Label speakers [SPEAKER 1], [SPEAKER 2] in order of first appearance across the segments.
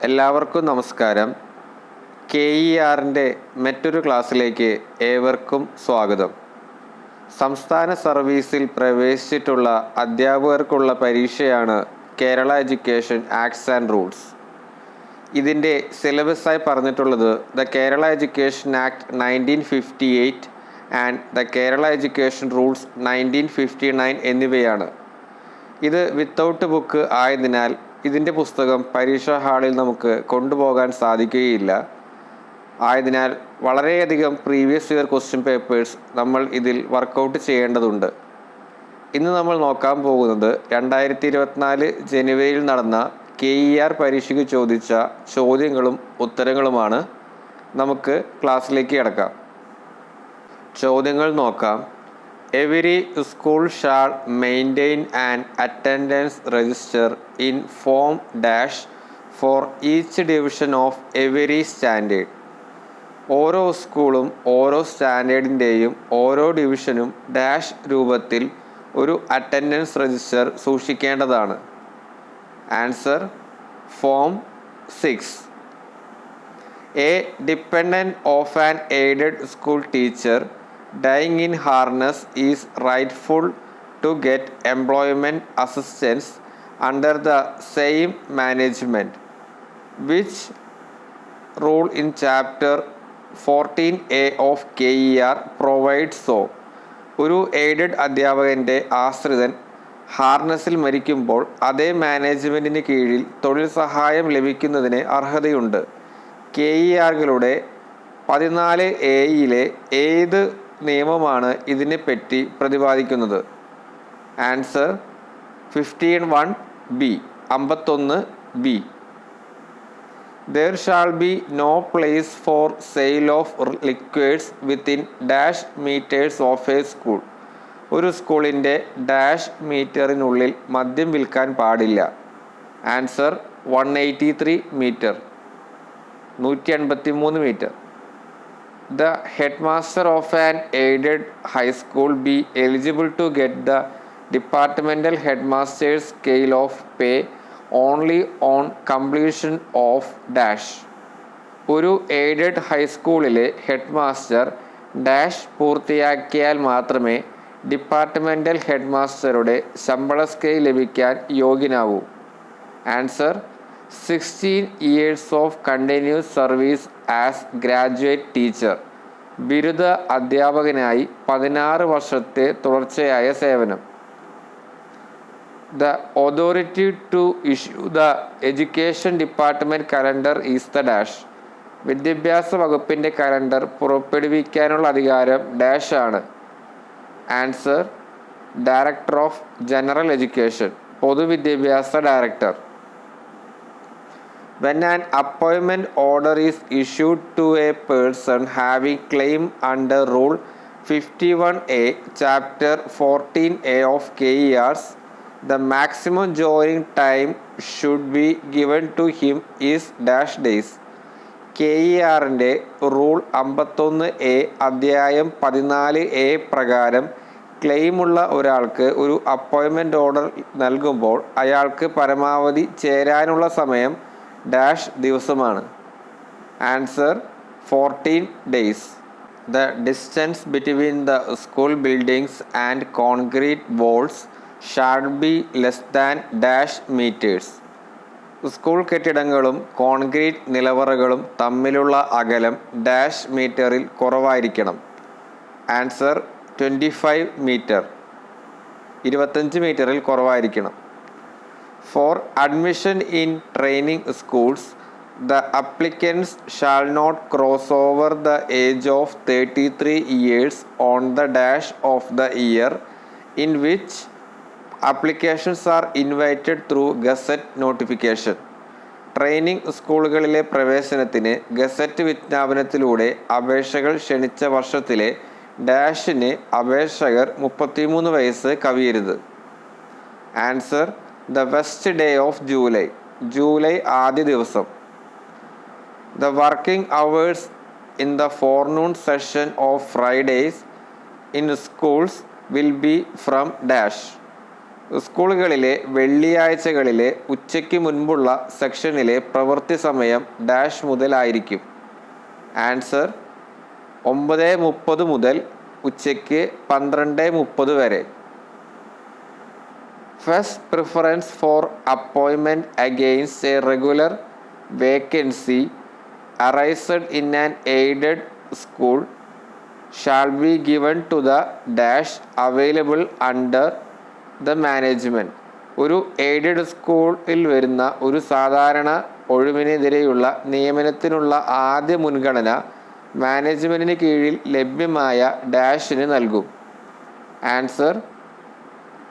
[SPEAKER 1] എല്ലാവർക്കും നമസ്കാരം. KERൻ്റെ മറ്റൊരു ക്ലാസ്സിലേക്ക് ഏവർക്കും സ്വാഗതം. സംസ്ഥാന സർവീസിൽ പ്രവേശിച്ചിട്ടുള്ള അധ്യാപകർക്കുള്ള പരീക്ഷയാണ് Kerala education acts and rules. ഇതിൻ്റെ സിലബസായി പറഞ്ഞിട്ടുള്ളത് the Kerala education act 1958 and the Kerala education rules 1959 എന്നിവയാണ്. ഇത് വിത്തൗട്ട് ബുക്ക് ആയതിനാൽ ഇതിൻ്റെ പുസ്തകം പരീക്ഷാ ഹാളിൽ നമുക്ക് കൊണ്ടുപോകാൻ സാധിക്കുകയില്ല. ആയതിനാൽ വളരെയധികം പ്രീവിയസ് ഇയർ ക്വസ്റ്റ്യൻ പേപ്പേഴ്സ് നമ്മൾ ഇതിൽ വർക്കൗട്ട് ചെയ്യേണ്ടതുണ്ട്. ഇന്ന് നമ്മൾ നോക്കാൻ പോകുന്നത് 2024 ജനുവരിയിൽ നടന്ന KER പരീക്ഷയ്ക്ക് ചോദിച്ച ചോദ്യങ്ങളും ഉത്തരങ്ങളുമാണ്. നമുക്ക് ക്ലാസ്സിലേക്ക് കിടക്കാം. ചോദ്യങ്ങൾ നോക്കാം. Every school shall maintain an attendance register in form dash for each division of every standard. ഓരോ സ്കൂളും ഓരോ സ്റ്റാൻഡേർഡിൻ്റെയും ഓരോ ഡിവിഷനും ഡാഷ് രൂപത്തിൽ ഒരു അറ്റൻഡൻസ് രജിസ്റ്റർ സൂക്ഷിക്കേണ്ടതാണ്. Answer form 6. A dependent of an aided school teacher dying in harness is rightful to get employment assistance under the same management. Which rule in chapter 14A of KER provides so? ഒരു aided അധ്യാപകൻ്റെ ആശ്രിതൻ ഹാർനസിൽ മരിക്കുമ്പോൾ അതേ മാനേജ്മെൻറ്റിന് കീഴിൽ തൊഴിൽ സഹായം ലഭിക്കുന്നതിന് അർഹതയുണ്ട്. KERകളുടെ 14A ഏത് നിയമമാണ് ഇതിനെപ്പറ്റി പ്രതിപാദിക്കുന്നത്? Answer 51B. 51B. There shall be no place for sale of liquors within dash meters of a school. ഒരു സ്കൂളിൻ്റെ ഡാഷ് മീറ്ററിനുള്ളിൽ മദ്യം വിൽക്കാൻ പാടില്ല. Answer 183 metre. 183 metre. The headmaster of an aided high school be eligible to get the departmental headmaster's scale of pay only on completion of dash. ഒരു aided ഹൈസ്കൂളിലെ headmaster dash പൂർത്തിയാക്കിയാൽ മാത്രമേ ഡിപ്പാർട്ട്മെൻ്റൽ ഹെഡ്മാസ്റ്ററുടെ ശമ്പള സ്കെയിൽ ലഭിക്കാൻ യോഗ്യനാവൂ. Answer 16 years of continuous service as graduate teacher. ബിരുദ അധ്യാപകനായി 16 വർഷത്തെ തുടർച്ചയായ സേവനം. The authority to issue the education department calendar is the dash. വിദ്യാഭ്യാസ വകുപ്പിൻ്റെ കലണ്ടർ പുറപ്പെടുവിക്കാനുള്ള അധികാരം ഡാഷ് ആണ്. Answer director of general education, പൊതുവിദ്യാഭ്യാസ director. When an appointment order is issued to a person having claim under Rule 51A, Chapter 14A of KERs, the maximum joining time should be given to him is dash days. KERൻ്റെ rule 51A അധ്യായം 14A പ്രകാരം ക്ലെയിമുള്ള ഒരാൾക്ക് ഒരു appointment order നൽകുമ്പോൾ അയാൾക്ക് പരമാവധി ചേരാനുള്ള സമയം ഡാഷ് ദിവസമാണ്. Answer 14 days. The distance between the school buildings and concrete walls shall be less than dash meters. School കെട്ടിടങ്ങളും കോൺക്രീറ്റ് നിലവറകളും തമ്മിലുള്ള അകലം ഡാഷ് മീറ്ററിൽ കുറവായിരിക്കണം. Answer 25 metre. 25 മീറ്ററിൽ കുറവായിരിക്കണം. For admission in training schools, the applicants shall not cross over the age of 33 years on the dash of the year in which applications are invited through Gazette notification. Training സ്കൂളുകളിലെ പ്രവേശനത്തിന് gazette വിജ്ഞാപനത്തിലൂടെ അപേക്ഷകൾ ക്ഷണിച്ച വർഷത്തിലെ ഡാഷിന് അപേക്ഷകർ 33 വയസ്സ് കവിയരുത്. Answer the first day of July. ജൂലൈ ആദ്യ ദിവസം. The working hours in the forenoon session of Fridays in schools will be from dash. സ്കൂളുകളിലെ വെള്ളിയാഴ്ചകളിലെ ഉച്ചയ്ക്ക് മുൻപുള്ള സെക്ഷനിലെ പ്രവൃത്തി സമയം ഡാഷ് മുതലായിരിക്കും. ആൻസർ 9:30 മുതൽ ഉച്ചയ്ക്ക് 12:30 വരെ. First preference for appointment against a regular vacancy arised in an aided school shall be given to the dash available under the management. ഒരു aided സ്കൂളിൽ വരുന്ന ഒരു സാധാരണ ഒഴിവിനെതിരെയുള്ള നിയമനത്തിനുള്ള ആദ്യ മുൻഗണന മാനേജ്മെൻറ്റിന് കീഴിൽ ലഭ്യമായ ഡാഷിന് നൽകും. ആൻസർ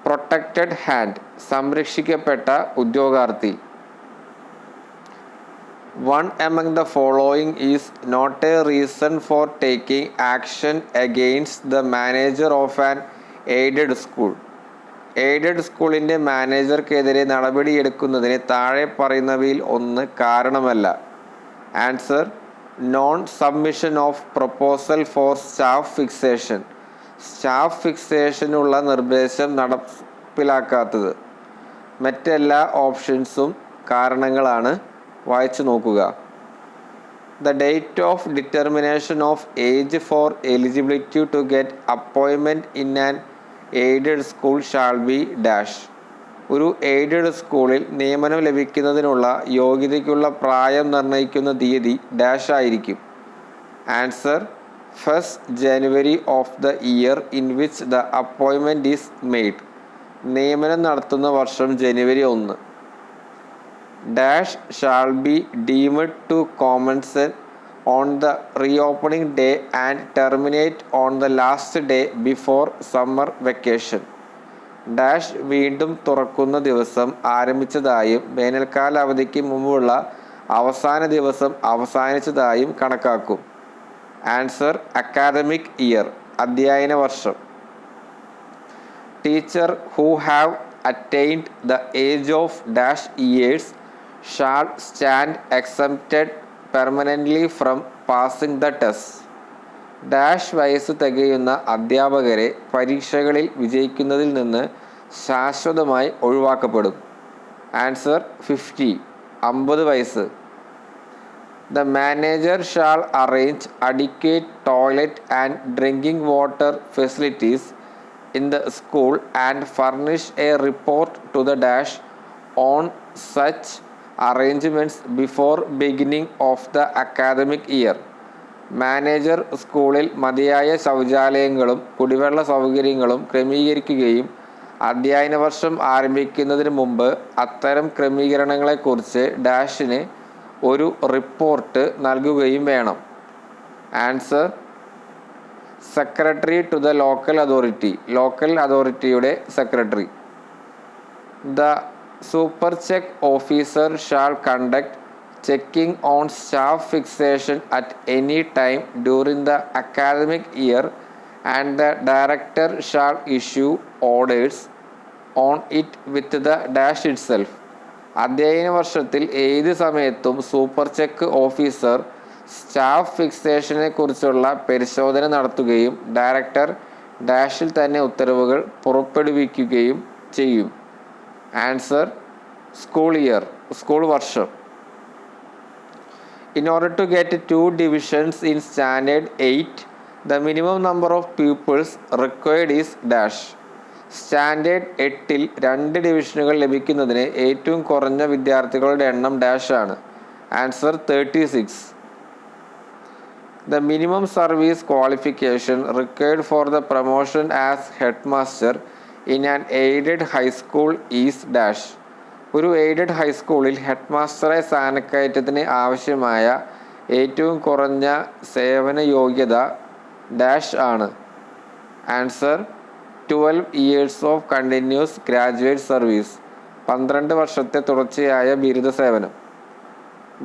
[SPEAKER 1] പ്രൊട്ടക്റ്റഡ് ഹാൻഡ്, സംരക്ഷിക്കപ്പെട്ട ഉദ്യോഗാർത്ഥി. One among the following is not a reason for taking action against the manager of an aided school. എയ്ഡഡ് സ്കൂളിൻ്റെ മാനേജർക്കെതിരെ നടപടിയെടുക്കുന്നതിന് താഴെ പറയുന്നവയിൽ ഒന്ന് കാരണമല്ല. Answer non submission of proposal for staff fixation. Staff ഫിക്സേഷനുള്ള നിർദ്ദേശം നടപ്പിലാക്കാത്തത്. മറ്റെല്ലാ ഓപ്ഷൻസും കാരണങ്ങളാണ്. വായിച്ചു നോക്കുക. The date of determination of age for eligibility to get appointment in an aided school shall be dash. ഒരു എയ്ഡഡ് സ്കൂളിൽ നിയമനം ലഭിക്കുന്നതിനുള്ള യോഗ്യതയ്ക്കുള്ള പ്രായം നിർണ്ണയിക്കുന്ന തീയതി ഡാഷ് ആയിരിക്കും. Answer 1st January of the year in which the appointment is made. നിയമനം നടത്തുന്ന വർഷം ജനുവരി 1. Dash shall be deemed to commence on the reopening day and terminate on the last day before summer vacation. Dash വീണ്ടും തുറക്കുന്ന ദിവസം ആരംഭിച്ചതായും വേനൽക്കാല അവധിക്ക് മുമ്പുള്ള അവസാന ദിവസം അവസാനിച്ചതായും കണക്കാക്കും. ആൻസർ അക്കാദമിക് ഇയർ, അധ്യയന വർഷം. Teacher who have attained the age of dash years shall stand exempted permanently from passing the test. Dash വയസ്സ് തികയുന്ന അധ്യാപകരെ പരീക്ഷകളിൽ വിജയിക്കുന്നതിൽ നിന്ന് ശാശ്വതമായി ഒഴിവാക്കപ്പെടും. ആൻസർ 50 വയസ്സ്. The manager shall arrange adequate toilet and drinking water facilities in the school and furnish a report to the dash on such arrangements before beginning of the academic year. Manager സ്കൂളിൽ മതിയായ ശൗചാലയങ്ങളും കുടിവെള്ള സൗകര്യങ്ങളും ക്രമീകരിക്കുകയും അധ്യയന വർഷം ആരംഭിക്കുന്നതിന് മുമ്പ് അത്തരം ക്രമീകരണങ്ങളെക്കുറിച്ച് ഡാഷിന് ഒരു റിപ്പോർട്ട് നൽകുകയും വേണം. Answer secretary to the local authority, local അതോറിറ്റിയുടെ secretary. The super check officer shall conduct checking on staff fixation at any time during the academic year and the director shall issue orders on it with the dash itself. അധ്യയന വർഷത്തിൽ ഏത് സമയത്തും super check officer staff ഫിക്സേഷനെ കുറിച്ചുള്ള പരിശോധന നടത്തുകയും director ഡാഷിൽ തന്നെ ഉത്തരവുകൾ പുറപ്പെടുവിക്കുകയും ചെയ്യും. ആൻസർ സ്കൂൾ ഇയർ, സ്കൂൾ വർഷം. In order to get 2 divisions in standard 8, the minimum number of pupils required is dash. Standard 8-ൽ 2 ഡിവിഷനുകൾ ലഭിക്കുന്നതിന് ഏറ്റവും കുറഞ്ഞ വിദ്യാർത്ഥികളുടെ എണ്ണം ഡാഷ് ആണ്. Answer 36. The minimum service qualification required for the promotion as headmaster in an aided high school is dash. ഒരു aided ഹൈസ്കൂളിൽ ഹെഡ് മാസ്റ്ററെ സ്ഥാനക്കയറ്റത്തിന് ആവശ്യമായ ഏറ്റവും കുറഞ്ഞ സേവന യോഗ്യത ഡാഷ് ആണ്. Answer 12 years of continuous graduate service, 12 വർഷത്തെ തുടർച്ചയായ ബിരുദ സേവനം.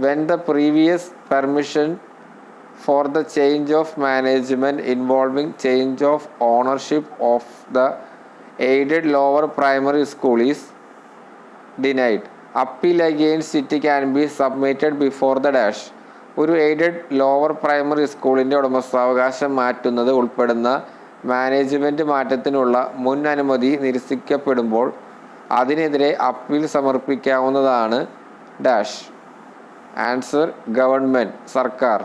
[SPEAKER 1] When the previous permission for the change of management involving change of ownership of the aided lower primary school is denied, appeal against it can be submitted before the dash. ഒരു aided lower primary സ്കൂളിൻ്റെ ഉടമസ്ഥാവകാശം മാറ്റുന്നത് ഉൾപ്പെടുന്ന management മാറ്റത്തിനുള്ള മുൻ അനുമതി നിരസിക്കപ്പെടുമ്പോൾ അതിനെതിരെ appeal സമർപ്പിക്കാവുന്നതാണ് dash. Answer government, സർക്കാർ.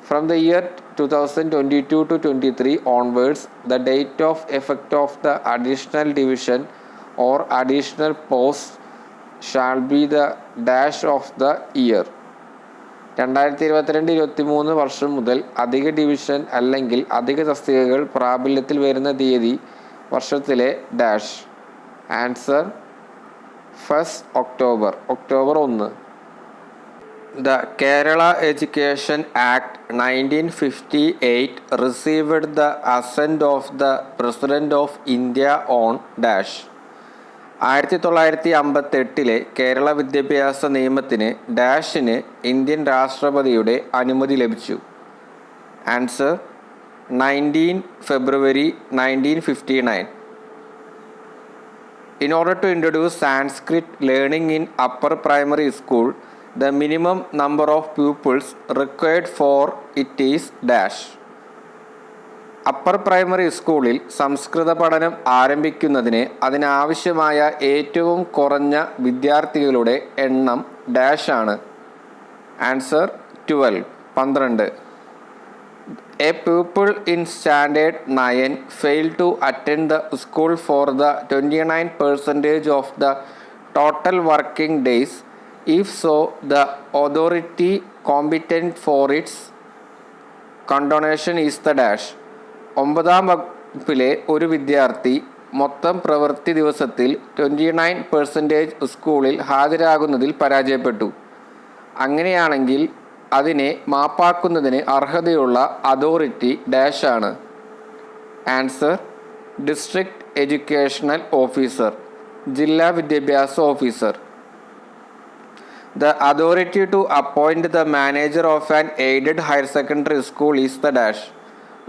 [SPEAKER 1] From the year 2022 to 23 onwards, the date of effect of the additional division or additional post shall be the dash of the year. 2022-23 വർഷം മുതൽ അധിക ഡിവിഷൻ അല്ലെങ്കിൽ അധിക തസ്തികകൾ പ്രാബല്യത്തിൽ വരുന്ന തീയതി വർഷത്തിലെ dash. Answer first October, October 1. The Kerala Education Act 1958 received the assent of the President of India on dash. 1958 Kerala വിദ്യാഭ്യാസ നിയമത്തിന് ഡാഷിന് ഇന്ത്യൻ രാഷ്ട്രപതിയുടെ അനുമതി ലഭിച്ചു. Answer 19 February 1959. In order to introduce Sanskrit learning in upper primary school, the minimum number of pupils required for it is dash. Upper primary സ്കൂളിൽ സംസ്കൃത പഠനം ആരംഭിക്കുന്നതിന് അതിനാവശ്യമായ ഏറ്റവും കുറഞ്ഞ വിദ്യാർത്ഥികളുടെ എണ്ണം ഡാഷ് ആണ്. Answer 12, 12. A pupil in standard 9 failed to attend the school for the 29% of the total working days. If so, the authority competent for its condonation is the dash. 9ാം വകുപ്പിലെ ഒരു വിദ്യാർത്ഥി മൊത്തം പ്രവൃത്തി ദിവസത്തിൽ 29% സ്കൂളിൽ ഹാജരാകുന്നതിൽ പരാജയപ്പെട്ടു. അങ്ങനെയാണെങ്കിൽ അതിനെ മാപ്പാക്കുന്നതിന് അർഹതയുള്ള അതോറിറ്റി ഡാഷ് ആണ്. ആൻസർ ഡിസ്ട്രിക്ട് എഡ്യൂക്കേഷണൽ ഓഫീസർ, ജില്ലാ വിദ്യാഭ്യാസ officer. The authority to appoint the manager of an aided higher secondary school is the dash.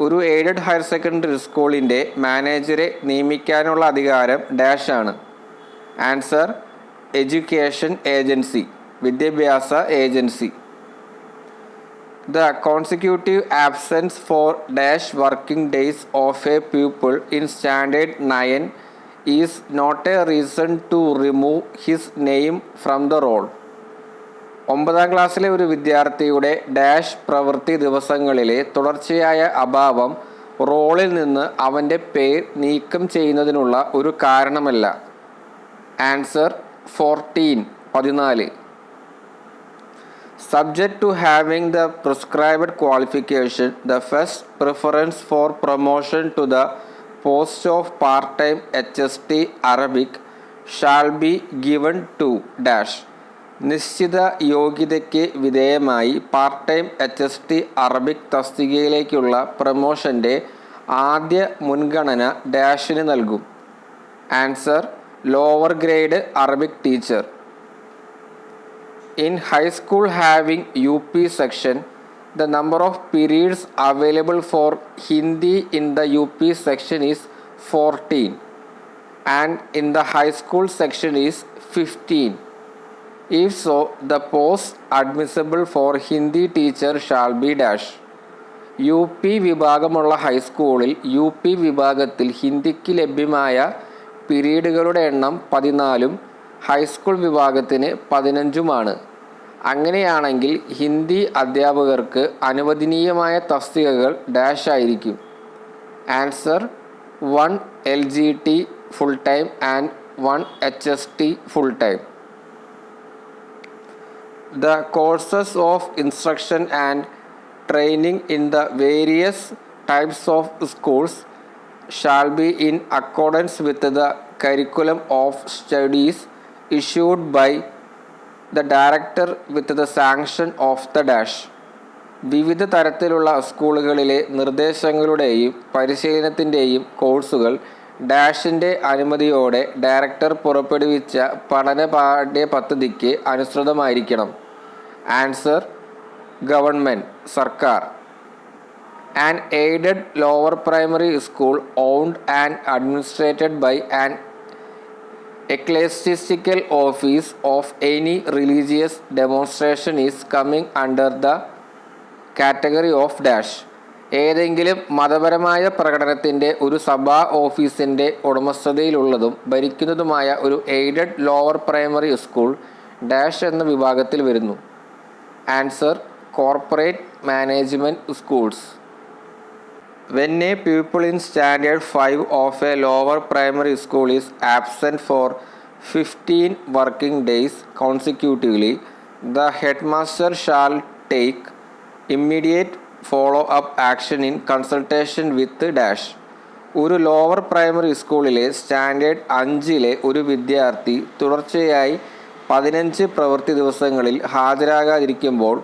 [SPEAKER 1] ഒരു എയ്ഡഡ് ഹയർ സെക്കൻഡറി സ്കൂളിൻ്റെ മാനേജറെ നിയമിക്കാനുള്ള അധികാരം ഡാഷ് ആണ്. ആൻസർ എഡ്യൂക്കേഷൻ ഏജൻസി, വിദ്യാഭ്യാസ agency. The consecutive absence for dash working days of a pupil in standard 9 is not a reason to remove his name from the roll. 9ാം ക്ലാസ്സിലെ ഒരു വിദ്യാർത്ഥിയുടെ dash പ്രവൃത്തി ദിവസങ്ങളിലെ തുടർച്ചയായ അഭാവം റോളിൽ നിന്ന് അവൻ്റെ പേര് നീക്കം ചെയ്യുന്നതിനുള്ള ഒരു കാരണമല്ല. Answer 14, 14. Subject to having the prescribed qualification, the first preference for promotion to the post of part-time HST Arabic shall be given to dash. നിശ്ചിത യോഗ്യതയ്ക്ക് വിധേയമായി പാർട്ട് ടൈം HST അറബിക് തസ്തികയിലേക്കുള്ള പ്രമോഷൻ്റെ ആദ്യ മുൻഗണന ഡാഷിന് നൽകും. Answer lower grade Arabic teacher. In high school having UP section, the number of periods available for Hindi in the UP section is 14 and in the high school section is 15. If so, the post admissible for Hindi teacher shall be dash. UP വിഭാഗമുള്ള ഹൈസ്കൂളിൽ UP വിഭാഗത്തിൽ ഹിന്ദിക്ക് ലഭ്യമായ പീരീഡുകളുടെ എണ്ണം 14-ഉം high school വിഭാഗത്തിന് 15-ഉമാണ്. അങ്ങനെയാണെങ്കിൽ ഹിന്ദി അധ്യാപകർക്ക് അനുവദനീയമായ തസ്തികകൾ dash ആയിരിക്കും. Answer 1 LGT full time and 1 HST full time. The courses of instruction and training in the various types of schools shall be in accordance with the curriculum of studies issued by the director with the sanction of the dash. വിവിധ തരത്തിലുള്ള സ്കൂളുകളിലെ നിർദ്ദേശങ്ങളുടെയും പരിശീലനത്തിൻ്റെയും കോഴ്സുകൾ ഡാഷിൻ്റെ അനുമതിയോടെ director പുറപ്പെടുവിച്ച പഠന പാഠ്യ പദ്ധതിക്ക് അനുസൃതമായിരിക്കണം. Answer government, സർക്കാർ. An aided lower primary school owned and administered by an ecclesiastical office of any religious demonstration is coming under the category of dash. ഏതെങ്കിലും മതപരമായ പ്രകടനത്തിൻ്റെ ഒരു സഭാ ഓഫീസിൻ്റെ ഉടമസ്ഥതയിലുള്ളതും ഭരിക്കുന്നതുമായ ഒരു aided lower primary school dash എന്ന വിഭാഗത്തിൽ വരുന്നു. Answer: corporate management schools. When a pupil in standard 5 of a lower primary school is absent for 15 working days consecutively, the headmaster shall take immediate follow-up action in consultation with dash. ഒരു lower primary സ്കൂളിലെ standard 5-ലെ ഒരു വിദ്യാർത്ഥി തുടർച്ചയായി 15 പ്രവൃത്തി ദിവസങ്ങളിൽ ഹാജരാകാതിരിക്കുമ്പോൾ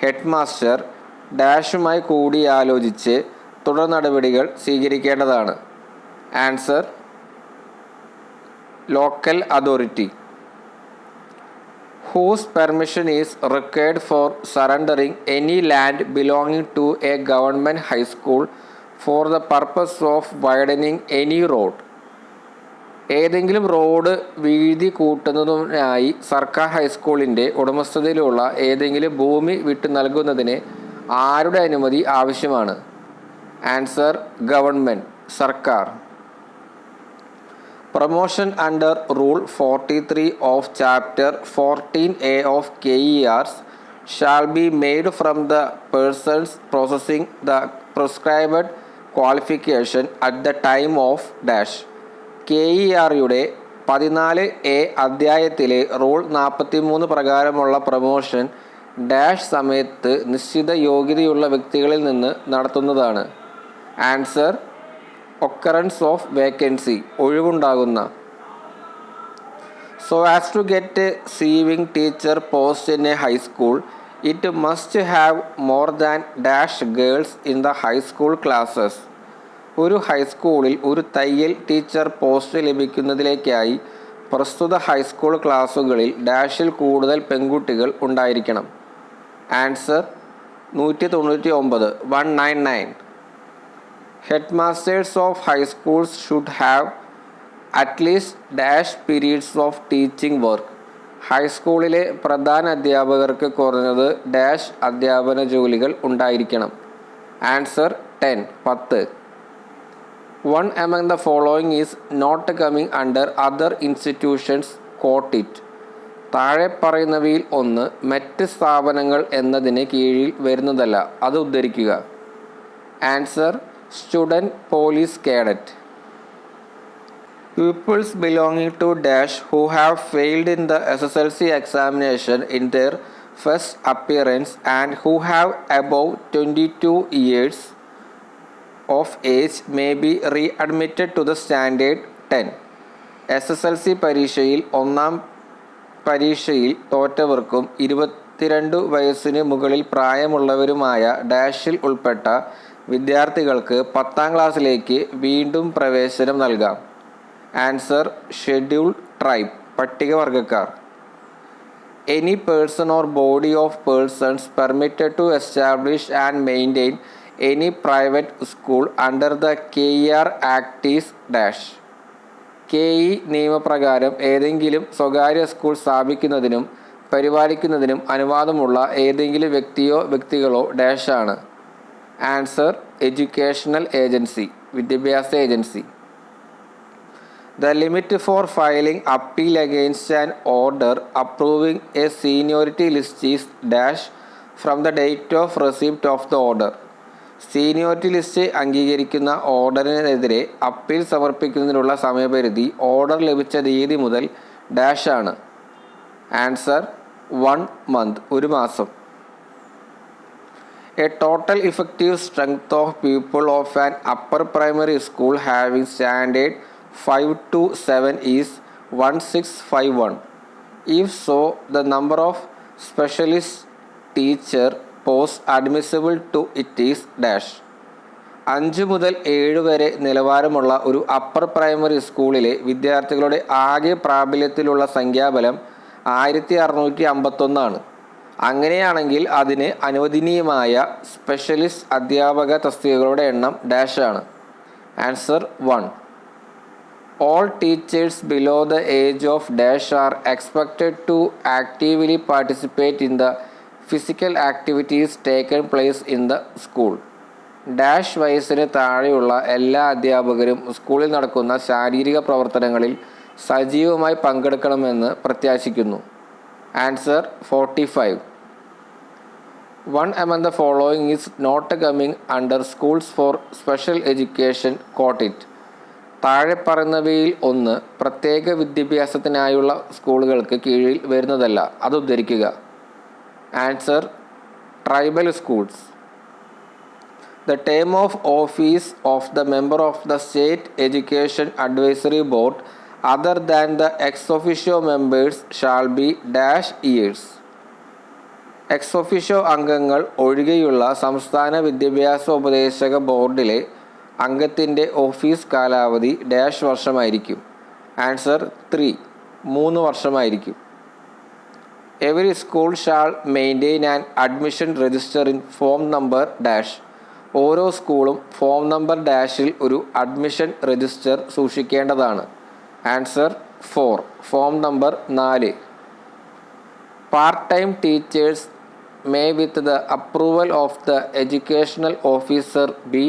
[SPEAKER 1] headmaster ഡാഷുമായി കൂടിയാലോചിച്ച് തുടർ നടപടികൾ സ്വീകരിക്കേണ്ടതാണ്. Answer: local authority. Whose permission is required for surrendering any land belonging to a government high school for the purpose of widening any road? ഏതെങ്കിലും റോഡ് വീതി കൂട്ടുന്നതിനായി സർക്കാർ ഹൈസ്കൂളിൻ്റെ ഉടമസ്ഥതയിലുള്ള ഏതെങ്കിലും ഭൂമി വിട്ടു നൽകുന്നതിന് ആരുടെ അനുമതി ആവശ്യമാണ്? ആൻസർ: ഗവൺമെൻറ്, സർക്കാർ. Promotion under rule 43 of chapter 14A of KERs shall be made from the persons processing the prescribed qualification at the time of dash. KERയുടെ 14A അധ്യായത്തിലെ റൂൾ 43 പ്രകാരമുള്ള പ്രൊമോഷൻ ഡാഷ് സമയത്ത് നിശ്ചിത യോഗ്യതയുള്ള വ്യക്തികളിൽ നിന്ന് നടത്തുന്നതാണ്. ആൻസർ: ഒക്കറൻസ് ഓഫ് വേക്കൻസി, ഒഴിവുണ്ടാകുന്ന. So as to get a sewing teacher post in a high school it must have more than dash girls in the high school classes. ഒരു ഹൈസ്കൂളിൽ ഒരു തയ്യൽ ടീച്ചർ പോസ്റ്റ് ലഭിക്കുന്നതിലേക്കായി പ്രസ്തുത ഹൈസ്കൂൾ ക്ലാസ്സുകളിൽ ഡാഷിൽ കൂടുതൽ പെൺകുട്ടികൾ ഉണ്ടായിരിക്കണം. Answer: 199, 199. Headmasters of high schools should have at least dash periods of teaching work. ഹൈസ്കൂളിലെ പ്രധാന അധ്യാപകർക്ക് കുറഞ്ഞത് ഡാഷ് അധ്യാപന ജോലികൾ ഉണ്ടായിരിക്കണം. Answer: 10, 10. One among the following is not coming under other institutions, quote it. താഴെ പറയുന്നവയിൽ ഒന്ന് മറ്റ് സ്ഥാപനങ്ങൾ എന്നതിന് കീഴിൽ വരുന്നതല്ല, അത് ഉദ്ധരിക്കുക. Answer: student police cadet. Pupils belonging to dash who have failed in the SSLC examination in their first appearance and who have above 22 years of age may be readmitted to the standard 10. SSLC പരീക്ഷയിൽ ഒന്നാം പരീക്ഷയിൽ തോറ്റവർക്കും 22 വയസ്സിന് മുകളിൽ പ്രായമുള്ളവരുമായ ഡാഷിൽ ഉൾപ്പെട്ട വിദ്യാർത്ഥികൾക്ക് 10ാം ക്ലാസ്സിലേക്ക് വീണ്ടും പ്രവേശനം നൽകാം. ആൻസർ: ഷെഡ്യൂൾഡ് ട്രൈബ്, പട്ടികവർഗക്കാർ. Any person or body of persons permitted to establish and maintain any private school under the KER act is dash. KE നിയമപ്രകാരം ഏതെങ്കിലും സ്വകാര്യ സ്കൂൾ സ്ഥാപിക്കുന്നതിനും പരിപാലിക്കുന്നതിനും അനുവാദമുള്ള ഏതെങ്കിലും വ്യക്തിയോ വ്യക്തികളോ ഡാഷാണ്. ആൻസർ: എഡ്യൂക്കേഷണൽ ഏജൻസി, വിദ്യാഭ്യാസ agency. The limit for filing appeal against an order approving a seniority list is dash from the date of receipt of the order. Seniority list അംഗീകരിക്കുന്ന ഓർഡറിനെതിരെ appeal സമർപ്പിക്കുന്നതിനുള്ള സമയപരിധി order ലഭിച്ച തീയതി മുതൽ ഡാഷാണ്. Answer: 1 month, ഒരു മാസം. A total effective strength of pupil of an upper primary school having standard 5 to 7 is 1651. If so, the number of specialist teacher posts admissible to it is dash. 5 മുതൽ 7 വരെ നിലവാരമുള്ള ഒരു upper primary സ്കൂളിലെ വിദ്യാർത്ഥികളുടെ ആകെ പ്രാബല്യത്തിലുള്ള സംഖ്യാബലം 1651 ആണ്. അങ്ങനെയാണെങ്കിൽ അതിന് അനുവദനീയമായ സ്പെഷ്യലിസ്റ്റ് അധ്യാപക തസ്തികകളുടെ എണ്ണം ഡാഷാണ്. Answer: 1. All teachers below the age of dash are expected to actively participate in the physical activities taken place in the school. Dash വയസ്സിന് താഴെയുള്ള എല്ലാ അധ്യാപകരും സ്കൂളിൽ നടക്കുന്ന ശാരീരിക പ്രവർത്തനങ്ങളിൽ സജീവമായി പങ്കെടുക്കണമെന്ന് പ്രത്യാശിക്കുന്നു. Answer 45. One among the following is not coming under schools for special education. Quote it. താഴെ പറയുന്നവയിൽ ഒന്ന് പ്രത്യേക വിദ്യാഭ്യാസത്തിനായുള്ള സ്കൂളുകൾക്ക് കീഴിൽ വരുന്നതല്ല. അത് ഉദ്ധരിക്കുക. Answer tribal schools. The term of office of the member of the State Education Advisory Board other than the ex officio members shall be dash years. Ex officio അംഗങ്ങൾ ഒഴികെയുള്ള സംസ്ഥാന വിദ്യാഭ്യാസ ഉപദേശക ബോർഡിലെ അംഗത്തിൻ്റെ ഓഫീസ് കാലാവധി ഡാഷ് വർഷമായിരിക്കും. ആൻസർ 3. 3 വർഷമായിരിക്കും. Every school shall maintain and admission register in form number dash. ഓരോ സ്കൂളും ഫോം നമ്പർ ഡാഷിൽ ഒരു അഡ്മിഷൻ രജിസ്റ്റർ സൂക്ഷിക്കേണ്ടതാണ്. Answer 4. Form number 4. Part time teachers may with the approval of the educational officer be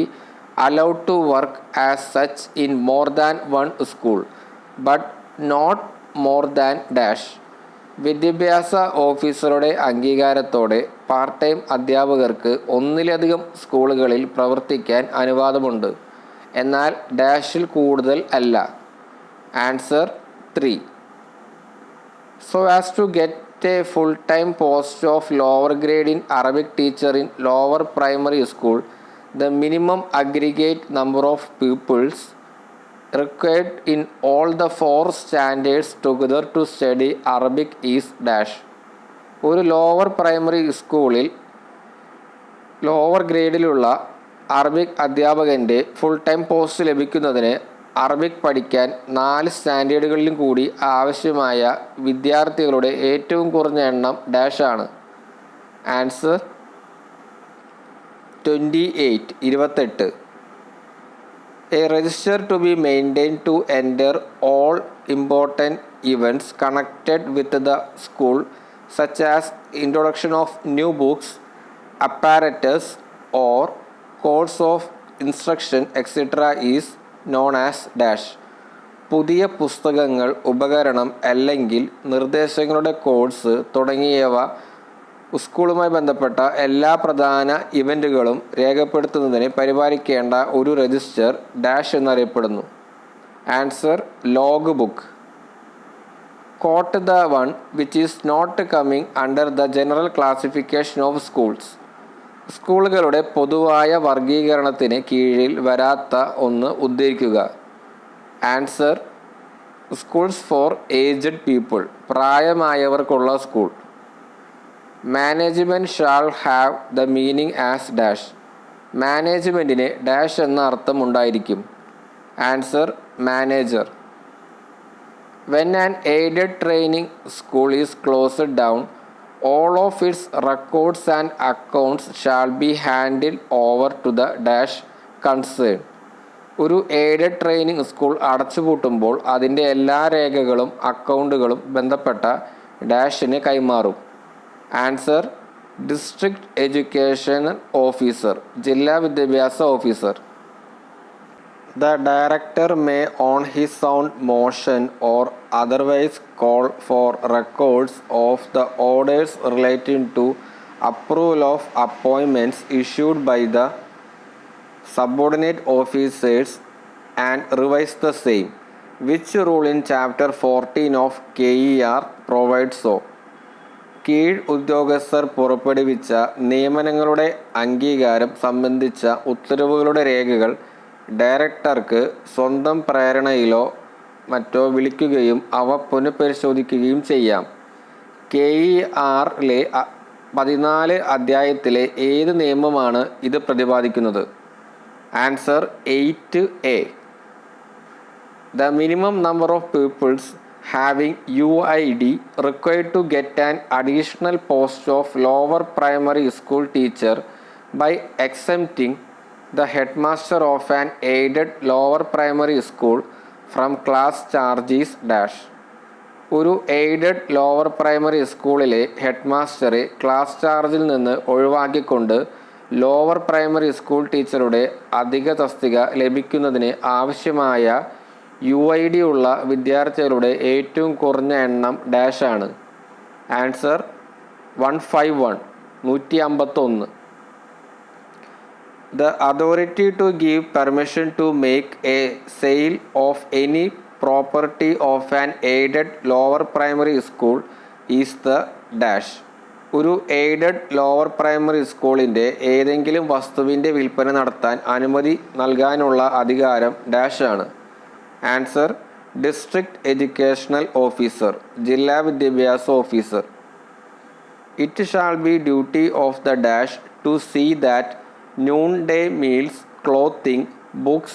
[SPEAKER 1] allowed to work as such in more than one school but not more than dash. വിദ്യാഭ്യാസ ഓഫീസറുടെ അംഗീകാരത്തോടെ part time അധ്യാപകർക്ക് ഒന്നിലധികം സ്കൂളുകളിൽ പ്രവർത്തിക്കാൻ അനുവാദമുണ്ട്, എന്നാൽ ഡാഷിൽ കൂടുതൽ അല്ല. Answer 3. So as to get a full-time post of lower grade in Arabic teacher in lower primary school, the minimum aggregate number of pupils required in all the 4 standards together to study Arabic is dash. ഒരു lower primary സ്കൂളിൽ lower ഗ്രേഡിലുള്ള Arabic അധ്യാപകൻ്റെ full time post ലഭിക്കുന്നതിന് അറബിക് പഠിക്കാൻ 4 സ്റ്റാൻഡേർഡുകളിലും കൂടി ആവശ്യമായ വിദ്യാർത്ഥികളുടെ ഏറ്റവും കുറഞ്ഞ എണ്ണം ഡാഷ് ആണ്. Answer 28. 28. A register to be maintained to enter all important events connected with the school such as introduction of new books, apparatus or course of instruction etc. is known as dash. പുതിയ പുസ്തകങ്ങൾ, ഉപകരണം അല്ലെങ്കിൽ നിർദ്ദേശങ്ങളുടെ course തുടങ്ങിയവ സ്കൂളുമായി ബന്ധപ്പെട്ട എല്ലാ പ്രധാന ഇവൻറ്റുകളും രേഖപ്പെടുത്തുന്നതിന് പരിപാലിക്കേണ്ട ഒരു രജിസ്റ്റർ ഡാഷ് എന്നറിയപ്പെടുന്നു. Answer log book. Quote the one which is not coming under the general classification of schools. സ്കൂളുകളുടെ പൊതുവായ വർഗീകരണത്തിന് കീഴിൽ വരാത്ത ഒന്ന് ഉദ്ധരിക്കുക. Answer schools for aged people. പ്രായമായവർക്കുള്ള school. Management shall have the meaning as dash. മാനേജ്മെൻറ്റിന് ഡാഷ് എന്ന അർത്ഥം ഉണ്ടായിരിക്കും. Answer manager. When an aided training school is closed down all of its records and accounts shall be handed over to the dash concerned. ഒരു aided training school അടച്ചുപൂട്ടുമ്പോൾ അതിൻ്റെ എല്ലാ രേഖകളും അക്കൗണ്ടുകളും ബന്ധപ്പെട്ട ഡാഷിന് കൈമാറും. Answer district education officer. ജില്ലാ വിദ്യാഭ്യാസ officer. The director may on his own motion or otherwise call for records of the orders relating to approval of appointments issued by the subordinate officers and revise the same, which rule in chapter 14 of KER provides so. കീഴ് ഉദ്യോഗസ്ഥർ പുറപ്പെടുവിച്ച നിയമനങ്ങളുടെ അംഗീകാരം സംബന്ധിച്ച ഉത്തരവുകളുടെ രേഖകൾ ഡയറക്ടർക്ക് സ്വന്തം പ്രേരണയിലോ മറ്റോ വിളിക്കുകയും അവ പുനഃപരിശോധിക്കുകയും ചെയ്യാം. KER-ലെ 14 അധ്യായത്തിലെ ഏത് നിയമമാണ് ഇത് പ്രതിപാദിക്കുന്നത്? Answer 8A. The minimum number of pupils having UID required to get an additional post of lower primary school teacher by exempting the headmaster of an aided lower primary school from class charges dash. ഒരു aided lower primary സ്കൂളിലെ head മാസ്റ്ററെ class ചാർജിൽ നിന്ന് ഒഴിവാക്കിക്കൊണ്ട് lower primary school ടീച്ചറുടെ അധിക തസ്തിക ലഭിക്കുന്നതിന് ആവശ്യമായ UID ഉള്ള വിദ്യാർത്ഥികളുടെ ഏറ്റവും കുറഞ്ഞ എണ്ണം ഡാഷ് ആണ്. Answer 151 151. The authority to give permission to make a sale of any property of an aided lower primary school is the dash. ഒരു എയ്ഡഡ് ലോവർ പ്രൈമറി സ്കൂളിൻ്റെ ഏതെങ്കിലും വസ്തുവിൻ്റെ വിൽപ്പന നടത്താൻ അനുമതി നൽകാനുള്ള അധികാരം ഡാഷ് ആണ്. ആൻസർ ഡിസ്ട്രിക്ട് എഡ്യൂക്കേഷണൽ ഓഫീസർ, ജില്ലാ വിദ്യാഭ്യാസ officer. It shall be duty of the dash to see that noonday meals, clothing, books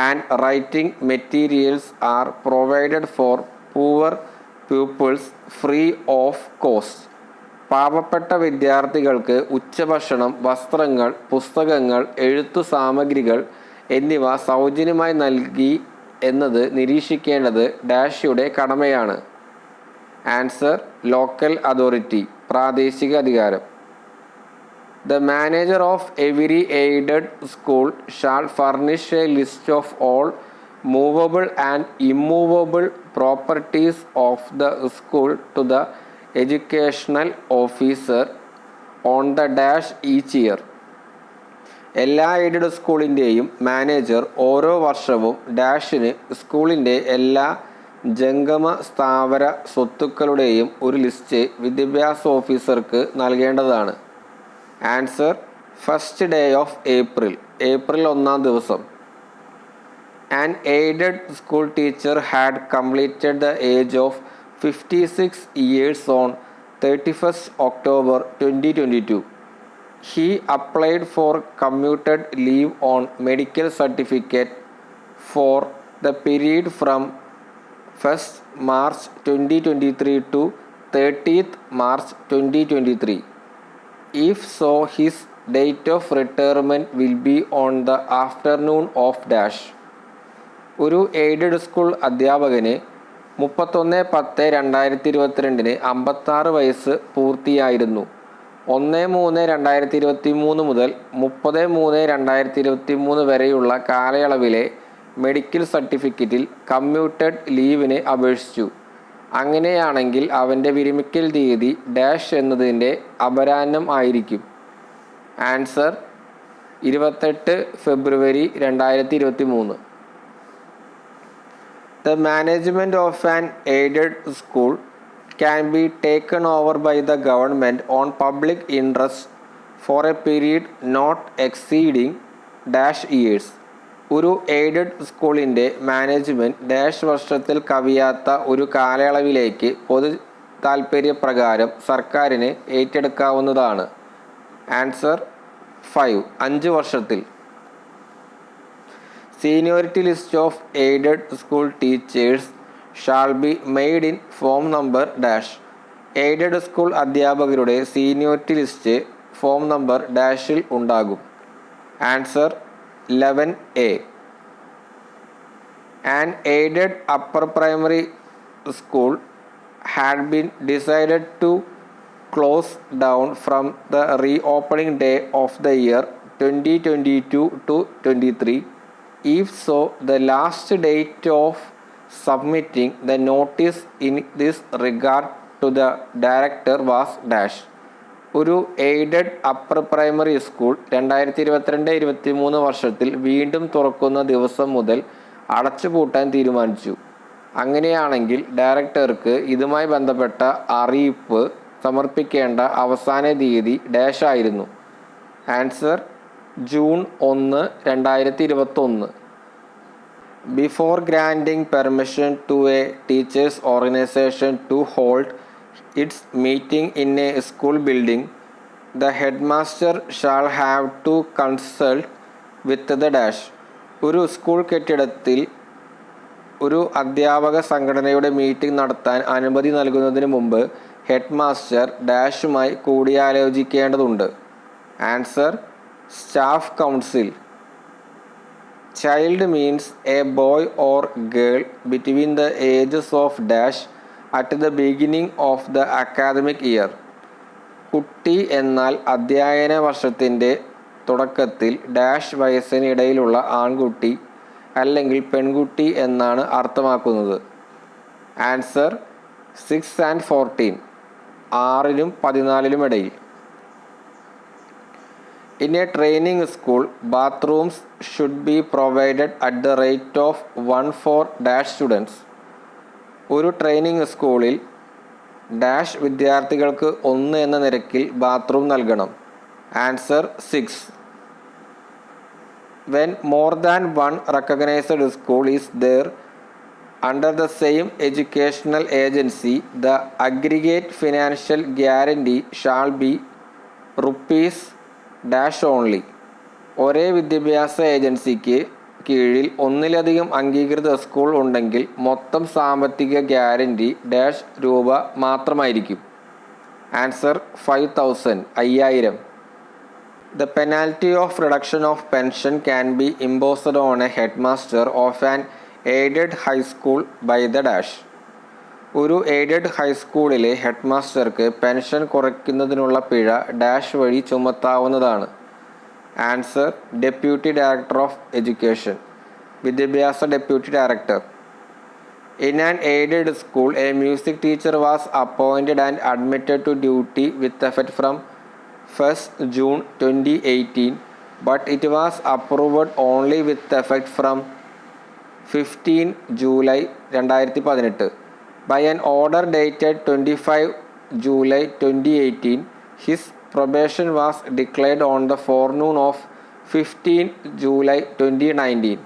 [SPEAKER 1] and writing materials are provided for poor pupils free of cost. പാവപ്പെട്ട വിദ്യാർത്ഥികൾക്ക് ഉച്ചഭക്ഷണം, വസ്ത്രങ്ങൾ, പുസ്തകങ്ങൾ, എഴുത്തു സാമഗ്രികൾ എന്നിവ സൗജന്യമായി നൽകി എന്നത് നിരീക്ഷിക്കേണ്ടത് ഡാഷിയുടെ കടമയാണ്. ആൻസർ ലോക്കൽ അതോറിറ്റി, പ്രാദേശിക അധികാരം. The manager of every aided school shall furnish a list of all movable and immovable properties of the school to the educational officer on the dash each year. എല്ലാ aided സ്കൂളിൻ്റെയും manager ഓരോ വർഷവും ഡാഷിന് സ്കൂളിൻ്റെ എല്ലാ ജംഗമ സ്ഥാവര സ്വത്തുക്കളുടെയും ഒരു list വിദ്യാഭ്യാസ ഓഫീസർക്ക് നൽകേണ്ടതാണ്. Answer first day of April, April 1-ാം ദിവസം. An aided school teacher had completed the age of 56 years on 31st October 2022. He applied for commuted leave on medical certificate for the period from 1st March 2023 to 30th March 2023. If so, his date of retirement will be on the afternoon of dash. ഒരു aided school അധ്യാപകന് 31/10/2022 56 വയസ്സ് പൂർത്തിയായിരുന്നു. 1/3/2023 മുതൽ 30/3/2023 വരെയുള്ള കാലയളവിലെ medical സർട്ടിഫിക്കറ്റിൽ commuted ലീവിന് അപേക്ഷിച്ചു. അങ്ങനെയാണെങ്കിൽ അവൻ്റെ വിരമിക്കൽ തീയതി ഡാഷ് എന്നതിൻ്റെ അപരാഹ്നം ആയിരിക്കും. Answer 28 February 2023. The management of an aided school can be taken over by the government on public interest for a period not exceeding dash years. ഒരു എയ്ഡഡ് സ്കൂളിൻ്റെ മാനേജ്മെൻറ്റ് ഡാഷ് വർഷത്തിൽ കവിയാത്ത ഒരു കാലയളവിലേക്ക് പൊതു താൽപ്പര്യപ്രകാരം സർക്കാരിന് ഏറ്റെടുക്കാവുന്നതാണ്. ആൻസർ 5 വർഷത്തിൽ. Seniority list of aided school teachers shall be made in form number dash. Aided school അധ്യാപകരുടെ seniority list form number ഡാഷിൽ ഉണ്ടാകും. Answer 11A. An aided upper primary school had been decided to close down from the reopening day of the year 2022 to 23. If so, the last date of submitting the notice in this regard to the director was dash. ഒരു aided upper primary school 2022-23 വർഷത്തിൽ വീണ്ടും തുറക്കുന്ന ദിവസം മുതൽ അടച്ചുപൂട്ടാൻ തീരുമാനിച്ചു. അങ്ങനെയാണെങ്കിൽ ഡയറക്ടർക്ക് ഇതുമായി ബന്ധപ്പെട്ട അറിയിപ്പ് സമർപ്പിക്കേണ്ട അവസാന തീയതി ഡാഷ് ആയിരുന്നു. Answer June 1, 2021. Before granting permission to a teachers organization to hold its meeting in a school building, the headmaster shall have to consult with the dash. ഒരു സ്കൂൾ കെട്ടിടത്തിൽ ഒരു അധ്യാപക സംഘടനയുടെ മീറ്റിംഗ് നടത്താൻ അനുമതി നൽകുന്നതിന് മുമ്പ് ഹെഡ് മാസ്റ്റർ ഡാഷുമായി കൂടിയാലോചിക്കേണ്ടതുണ്ട്. Answer staff council. Child means a boy or girl between the ages of dash at the beginning of the academic year. കുട്ടി എന്നാൽ അധ്യയന വർഷത്തിൻ്റെ തുടക്കത്തിൽ ഡാഷ് വയസ്സിന് ഇടയിലുള്ള ആൺകുട്ടി അല്ലെങ്കിൽ പെൺകുട്ടി എന്നാണ് അർത്ഥമാക്കുന്നത്. ആൻസർ 6 and 14, 6-നും 14-നും ഇടയിൽ. In a training school, bathrooms should be provided at the rate of 1 for dash students. ഒരു ട്രെയിനിങ് സ്കൂളിൽ ഡാഷ് വിദ്യാർത്ഥികൾക്ക് 1 എന്ന നിരക്കിൽ ബാത്റൂം നൽകണം. Answer 6. When more than one recognized school is there under the same educational agency, the aggregate financial guarantee shall be rupees dash only. ഒരേ വിദ്യാഭ്യാസ ഏജൻസിക്ക് കീഴിൽ ഒന്നിലധികം അംഗീകൃത സ്കൂൾ ഉണ്ടെങ്കിൽ മൊത്തം സാമ്പത്തിക ഗ്യാരണ്ടി ഡാഷ് രൂപ മാത്രമായിരിക്കും. Answer 5,000, 5000. The penalty of reduction of pension can be imposed on a headmaster of an aided high school by the dash. ഒരു എയ്ഡഡ് ഹൈസ്കൂളിലെ ഹെഡ് മാസ്റ്റർക്ക് പെൻഷൻ കുറയ്ക്കുന്നതിനുള്ള പിഴ ഡാഷ് വഴി ചുമത്താവുന്നതാണ്. Answer deputy director of education, വിദ്യാഭ്യാസ deputy director. In an aided school, a music teacher was appointed and admitted to duty with effect from 1st June 2018, but it was approved only with effect from 15 July 2018. By an order dated 25 July 2018, his probation was declared on the forenoon of 15 July 2019.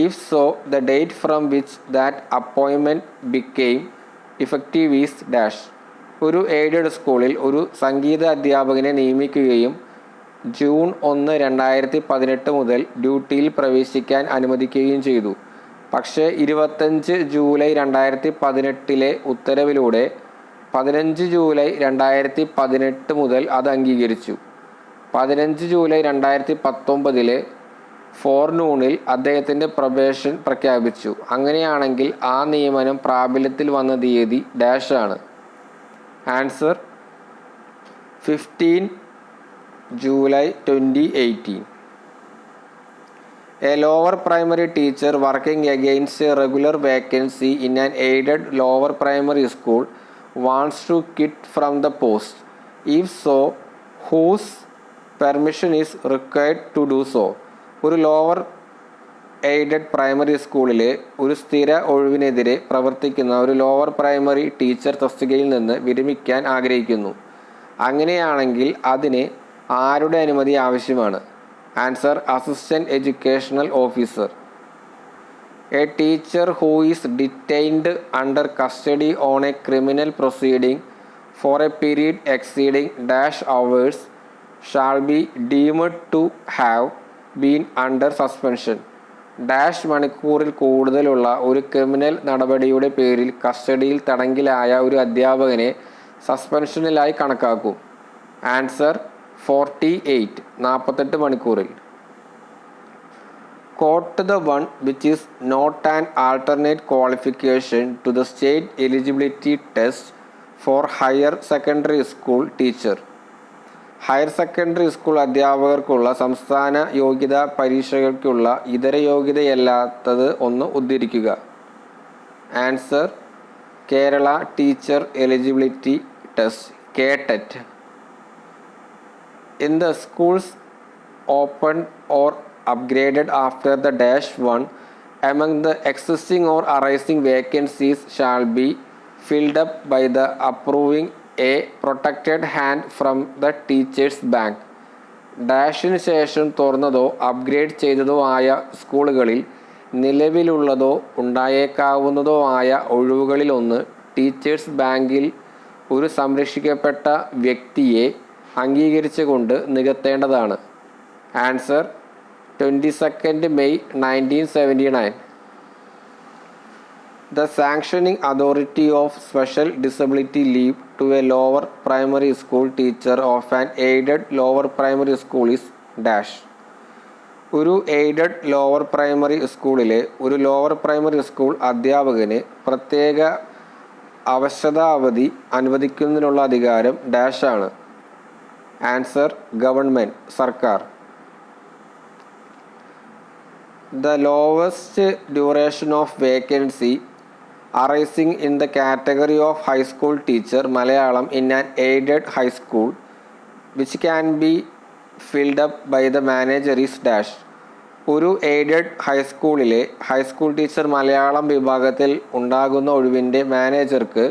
[SPEAKER 1] If so, the date from which that appointment became effective is dash. ഒരു aided സ്കൂളിൽ ഒരു സംഗീത അധ്യാപകനെ നിയമിക്കുകയും June 1, 2018 മുതൽ ഡ്യൂട്ടിയിൽ പ്രവേശിക്കാൻ അനുവദിക്കുകയും ചെയ്തു. പക്ഷേ 25 ജൂലൈ 2018 ഉത്തരവിലൂടെ 15 ജൂലൈ 2018 മുതൽ അത് അംഗീകരിച്ചു. 15 ജൂലൈ 2019 ഫോർനൂണിൽ അദ്ദേഹത്തിൻ്റെ പ്രൊബേഷൻ പ്രഖ്യാപിച്ചു. അങ്ങനെയാണെങ്കിൽ ആ നിയമനം പ്രാബല്യത്തിൽ വന്ന തീയതി ഡാഷ് ആണ്. Answer 15 July 2018. A lower primary teacher working against a regular vacancy in an aided lower primary school wants to quit from the post. If so, whose permission is required to do so? ഒരു lower aided primary സ്കൂളിലെ ഒരു സ്ഥിര ഒഴിവിനെതിരെ പ്രവർത്തിക്കുന്ന ഒരു lower primary teacher തസ്തികയിൽ നിന്ന് വിരമിക്കാൻ ആഗ്രഹിക്കുന്നു. അങ്ങനെയാണെങ്കിൽ അതിന് ആരുടെ അനുമതി ആവശ്യമാണ്? Answer assistant educational officer. A teacher who is detained under custody on a criminal proceeding for a period exceeding dash hours shall be deemed to have been under suspension. Dash മണിക്കൂറിൽ കൂടുതലുള്ള ഒരു ക്രിമിനൽ നടപടിയുടെ പേരിൽ കസ്റ്റഡിയിൽ തടങ്കിലായ ഒരു അധ്യാപകനെ സസ്പെൻഷനിലായി കണക്കാക്കും. Answer 48, 48 മണിക്കൂറിൽ. Quote the one which is not an alternate qualification to the state eligibility test for higher secondary school teacher. Higher secondary school അധ്യാപകർക്കുള്ള സംസ്ഥാന യോഗ്യതാ പരീക്ഷകൾക്കുള്ള ഇതര യോഗ്യതയല്ലാത്തത് ഒന്ന് ഉദ്ധരിക്കുക. Answer Kerala teacher eligibility test, KTET. In the schools opened or upgraded after the dash 1, among the existing or arising vacancies shall be filled up by the approving a protected hand from the teachers bank. ഡാഷിന് ശേഷം തുറന്നതോ upgrade ചെയ്തതോ ആയ സ്കൂളുകളിൽ നിലവിലുള്ളതോ ഉണ്ടായേക്കാവുന്നതോ ആയ ഒഴിവുകളിലൊന്ന് teachers ബാങ്കിൽ ഒരു സംരക്ഷിക്കപ്പെട്ട വ്യക്തിയെ അംഗീകരിച്ചുകൊണ്ട് നികത്തേണ്ടതാണ്. Answer 22 May 1979. The sanctioning authority of special disability leave to a lower primary school teacher of an aided lower primary school is dash. ഒരു എയ്ഡഡ് ലോവർ പ്രൈമറി സ്കൂളിലെ ഒരു ലോവർ പ്രൈമറി സ്കൂൾ അധ്യാപകന് പ്രത്യേക അവശതാ അവധി അനുവദിക്കുന്നതിനുള്ള അധികാരം ഡാഷ് ആണ്. ആൻസർ ഗവൺമെൻറ്, സർക്കാർ. The lowest duration of vacancy arising in the category of high school teacher Malayalam in an aided high school which can be filled up by the manager is dash. ഒരു aided ഹൈസ്കൂളിലെ high school teacher Malayalam വിഭാഗത്തിൽ ഉണ്ടാകുന്ന ഒഴിവിൻ്റെ മാനേജർക്ക്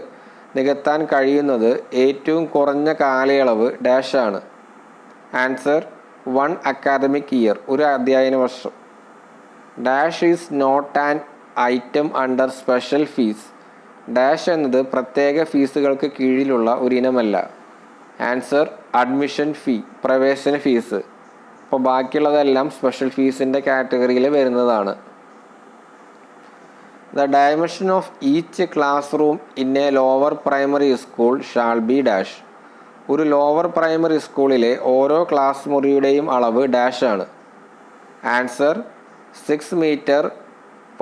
[SPEAKER 1] നികത്താൻ കഴിയുന്നത് ഏറ്റവും കുറഞ്ഞ കാലയളവ് ഡാഷ് ആണ്. ആൻസർ 1 അക്കാദമിക് ഇയർ, ഒരു അധ്യയന വർഷം. Dash is not an item under special fees. Dash എന്നത് പ്രത്യേക ഫീസുകൾക്ക് കീഴിലുള്ള ഒരു ഇനമല്ല. ആൻസർ അഡ്മിഷൻ ഫീ, പ്രവേശന ഫീസ്. അപ്പോൾ ബാക്കിയുള്ളതെല്ലാം സ്പെഷ്യൽ ഫീസിൻ്റെ കാറ്റഗറിയിൽ വരുന്നതാണ്. The dimension of each class room in a lower primary school shall be dash. ഒരു ലോവർ പ്രൈമറി സ്കൂളിലെ ഓരോ ക്ലാസ് മുറിയുടെയും അളവ് ഡാഷ് ആണ്. Answer 6 metre,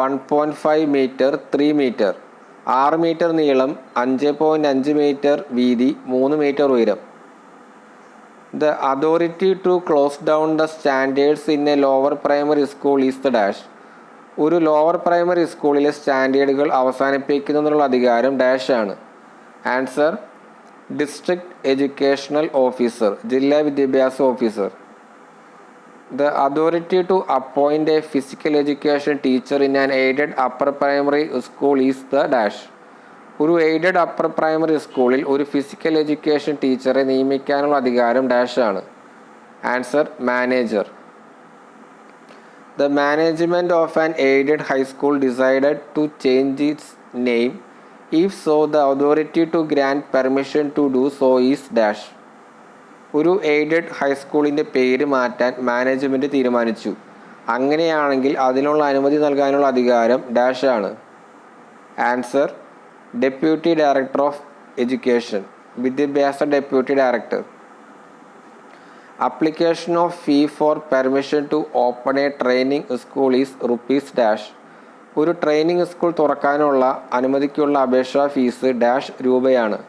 [SPEAKER 1] 1.5 metre, 3 metre. 6 metre നീളം, 5.5 മീറ്റർ വീതി, 3 മീറ്റർ ഉയരം. The authority to close down the standards in a lower primary school is the dash. ഒരു ലോവർ പ്രൈമറി സ്കൂളിലെ സ്റ്റാൻഡേർഡുകൾ അവസാനിപ്പിക്കുന്നതിനുള്ള അധികാരം ഡാഷ് ആണ്. ആൻസർ ഡിസ്ട്രിക്ട് എഡ്യൂക്കേഷണൽ ഓഫീസർ, ജില്ലാ വിദ്യാഭ്യാസ officer. The authority to appoint a physical education teacher in an aided upper primary school is the dash. ഒരു aided upper primary സ്കൂളിൽ ഒരു physical education ടീച്ചറെ നിയമിക്കാനുള്ള അധികാരം ഡാഷ് ആണ്. Answer manager. The management of an aided high school decided to change its name if so the authority to grant permission to do so is dash. ഒരു aided ഹൈസ്കൂളിൻ്റെ പേര് മാറ്റാൻ മാനേജ്മെൻറ്റ് തീരുമാനിച്ചു. അങ്ങനെയാണെങ്കിൽ അതിനുള്ള അനുമതി നൽകാനുള്ള അധികാരം ഡാഷ് ആണ്. Answer deputy director of education, വിദ്യാഭ്യാസ deputy director. Application of fee for permission to open a training school is rupees dash. ഒരു ട്രെയിനിങ് സ്കൂൾ തുറക്കാനുള്ള അനുമതിക്കുള്ള അപേക്ഷാ ഫീസ് ഡാഷ് രൂപയാണ്.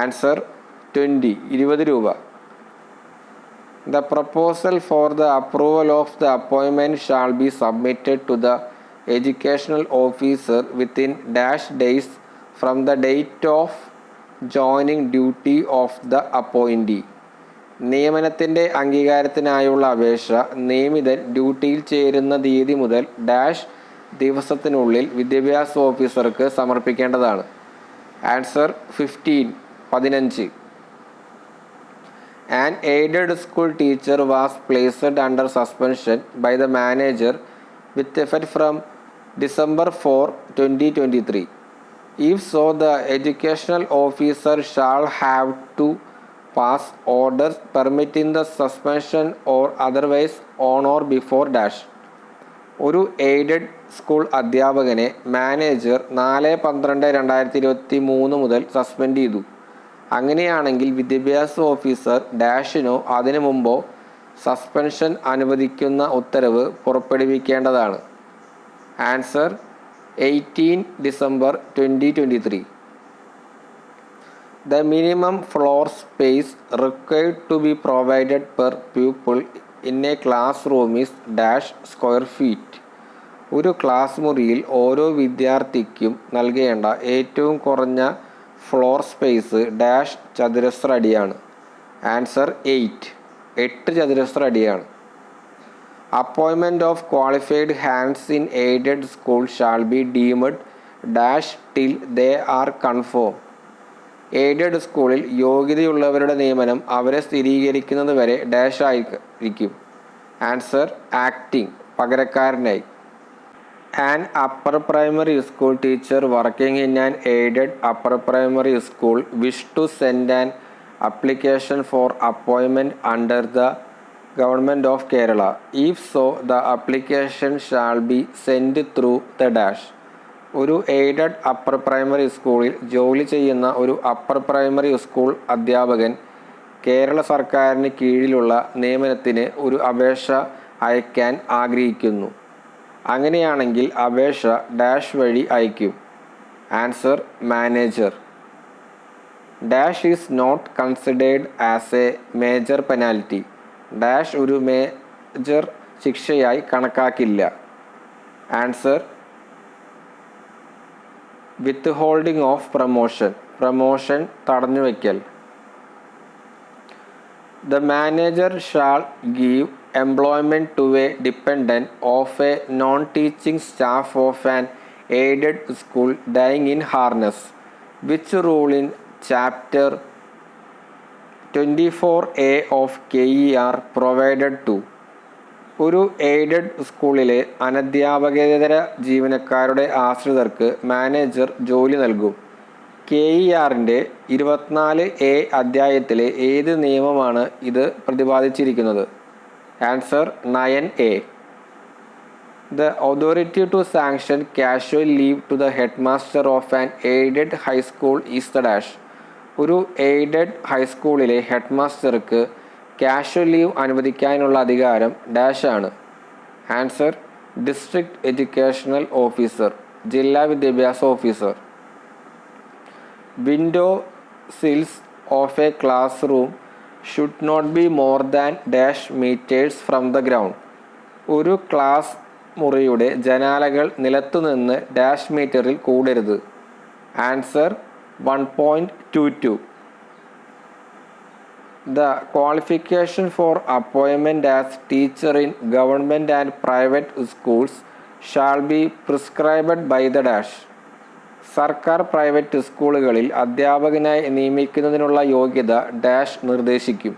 [SPEAKER 1] ആൻസർ 20 രൂപ. The proposal for the approval of the appointment shall be submitted to the educational officer within dash days from the date of joining duty of the appointee. നിയമനത്തിൻ്റെ അംഗീകാരത്തിനായുള്ള അപേക്ഷ നിയമിതൻ ഡ്യൂട്ടിയിൽ ചേരുന്ന തീയതി മുതൽ ഡാഷ് ദിവസത്തിനുള്ളിൽ വിദ്യാഭ്യാസ ഓഫീസർക്ക് സമർപ്പിക്കേണ്ടതാണ്. Answer 15. An aided school teacher was placed under suspension by the manager with effect from December 4, 2023. If so, the educational officer shall have to pass orders permitting the suspension or otherwise on or before dash. ഒരു aided school അധ്യാപകനെ manager 4/12/2023 മുതൽ suspend ചെയ്തു. അങ്ങനെയാണെങ്കിൽ വിദ്യാഭ്യാസ officer ഡാഷിനോ അതിനു മുമ്പോ suspension അനുവദിക്കുന്ന ഉത്തരവ് പുറപ്പെടുവിക്കേണ്ടതാണ്. Answer 18 December 2023. The minimum floor space required to be provided per pupil in a classroom is dash square feet. ഒരു ക്ലാസ് മുറിയിൽ ഓരോ വിദ്യാർത്ഥിക്കും നൽകേണ്ട ഏറ്റവും കുറഞ്ഞ ഫ്ലോർ സ്പേസ് ഡാഷ് ചതുരശ്ര അടിയാണ്. ആൻസർ 8 ചതുരശ്ര അടിയാണ്. Appointment of qualified hands in aided school shall be deemed dash till they are confirm. Aided സ്കൂളിൽ യോഗ്യതയുള്ളവരുടെ നിയമനം അവരെ സ്ഥിരീകരിക്കുന്നത് വരെ ഡാഷ് ആയിരിക്കും. ആൻസർ ആക്ടിംഗ്, പകരക്കാരനായി. An upper primary school teacher working in an aided upper primary school wish to send an application for appointment under the Government of Kerala. If so, the application shall be sent through the dash. ഒരു aided upper primary സ്കൂളിൽ ജോലി ചെയ്യുന്ന ഒരു upper primary school അധ്യാപകൻ കേരള സർക്കാരിന് കീഴിലുള്ള നിയമനത്തിന് ഒരു അപേക്ഷ അയക്കാൻ ആഗ്രഹിക്കുന്നു. അങ്ങനെയാണെങ്കിൽ അപേക്ഷ ഡാഷ് വഴി അയക്കും. Answer manager. Dash is not considered as a major penalty. Dash ഒരു മേജർ ശിക്ഷയായി കണക്കാക്കില്ല. Answer withholding of promotion. Promotion തടഞ്ഞുവയ്ക്കൽ. The manager shall give employment to a dependent of a non-teaching staff of an aided school dying in harness. Which rule in chapter 24A of KER provided to? ഒരു aided സ്കൂളിലെ അനധ്യാപകേതര ജീവനക്കാരുടെ ആശ്രിതർക്ക് manager ജോലി നൽകും. KERന്റെ 24A അധ്യായത്തിലെ ഏത് നിയമമാണ് ഇത് പ്രതിപാദിച്ചിരിക്കുന്നത്? Answer 9A. The authority to sanction casual leave to the headmaster of an aided high school is the dash. ഒരു എയ്ഡഡ് ഹൈസ്കൂളിലെ ഹെഡ്മാസ്റ്റർക്ക് കാഷ്വൽ ലീവ് അനുവദിക്കാനുള്ള അധികാരം ഡാഷ് ആണ്. ആൻസർ ഡിസ്ട്രിക്ട് എഡ്യൂക്കേഷണൽ ഓഫീസർ, ജില്ലാ വിദ്യാഭ്യാസ officer. Window sills of a classroom should not be more than dash meters from the ground. ഒരു class മുറിയുടെ ജനാലകൾ നിലത്തുനിന്ന് dash മീറ്ററിൽ കൂടരുത്. Answer 1.22. The qualification for appointment as teacher in government and private schools shall be prescribed by the dash. സർക്കാർ private സ്കൂളുകളിൽ അധ്യാപകനായി നിയമിക്കുന്നതിനുള്ള യോഗ്യത dash നിർദ്ദേശിക്കും.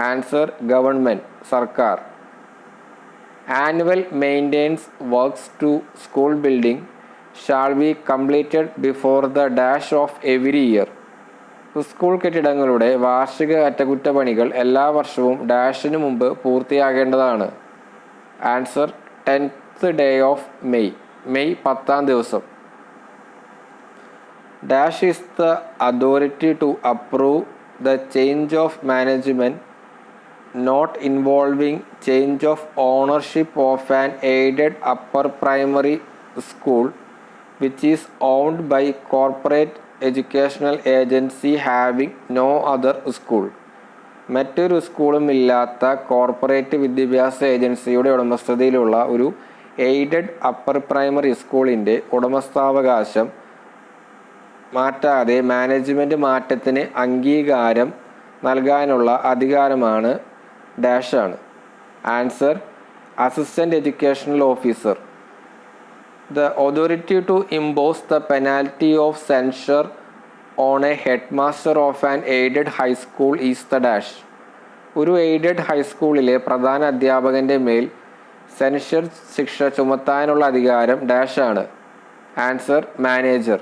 [SPEAKER 1] Answer government, സർക്കാർ. Annual maintenance works to school building shall be completed before the dash of every year. School കെട്ടിടങ്ങളുടെ വാർഷിക അറ്റകുറ്റപ്പണികൾ എല്ലാ വർഷവും ഡാഷിന് മുമ്പ് പൂർത്തിയാകേണ്ടതാണ്. Answer 10th day of May, May 10ാം ദിവസം. Dash is the authority to approve the change of management not involving change of ownership of an aided upper primary school which is owned by corporate educational agency having no other school. മറ്റൊരു സ്കൂളും ഇല്ലാത്ത corporate വിദ്യാഭ്യാസ ഏജൻസിയുടെ ഉടമസ്ഥതയിലുള്ള ഒരു aided upper primary സ്കൂളിൻ്റെ ഉടമസ്ഥാവകാശം മാറ്റാതെ മാനേജ്മെൻറ്റ് മാറ്റത്തിന് അംഗീകാരം നൽകാനുള്ള അധികാരമാണ് ഡാഷാണ്. Answer assistant educational officer. The authority to impose the penalty of censure on a headmaster of an aided high school is the dash. ഒരു എയ്ഡഡ് ഹൈസ്കൂളിലെ പ്രധാന അധ്യാപകൻ്റെ മേൽ സെൻഷർ ശിക്ഷ ചുമത്താനുള്ള അധികാരം ഡാഷാണ്. Answer manager.